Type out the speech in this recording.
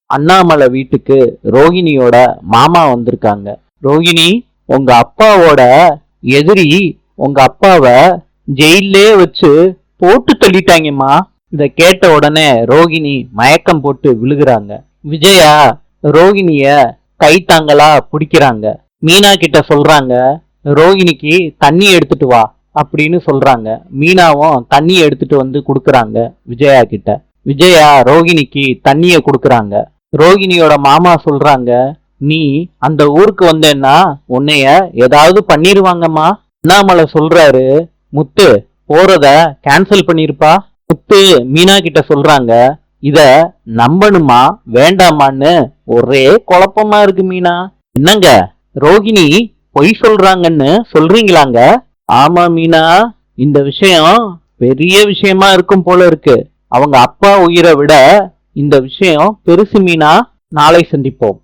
அண்ணாமலை வீட்டுக்கு ரோகிணியோட மாமா வந்திருக்காங்க. ரோகிணி, உங்க அப்பாவோட எதிரி உங்க அப்பாவை ஜெயிலே வச்சு போட்டு தள்ளிட்டாங்கம்மா. இத கேட்ட உடனே ரோகிணி மயக்கம் போட்டு விழுகுறாங்க. விஜயா ரோகிணிய கைத்தாங்களா பிடிக்கிறாங்க. மீனா கிட்ட சொல்றாங்க, ரோகிணிக்கு தண்ணி எடுத்துட்டு வா அப்படின்னு சொல்றாங்க. மீனாவும் தண்ணி எடுத்துட்டு வந்து குடுக்கறாங்க விஜயா கிட்ட. விஜயா ரோகிணிக்கு தண்ணிய குடுக்கறாங்க. ரோகிணியோட மாமா சொல்றாங்க, நீ அந்த ஊருக்கு வந்தேன்னா உன்னைய ஏதாவது பண்ணிருவாங்கம்மா. அண்ணாமலை சொல்றாரு, முத்து போறத கேன்சல் பண்ணிருப்பா. முத்து மீனா கிட்ட சொல்றாங்க, இத நம்பணுமா வேண்டாமான்னு ஒரே குழப்பமா இருக்கு மீனா. என்னங்க, ரோகிணி பொய் சொல்றாங்கன்னு சொல்றீங்களாங்க? ஆமா மீனா, இந்த விஷயம் பெரிய விஷயமா இருக்கும் போல இருக்கு. அவங்க அப்பா உயிரை விட இந்த விஷயம் பெருசு மீனா. நாளை சந்திப்போம்.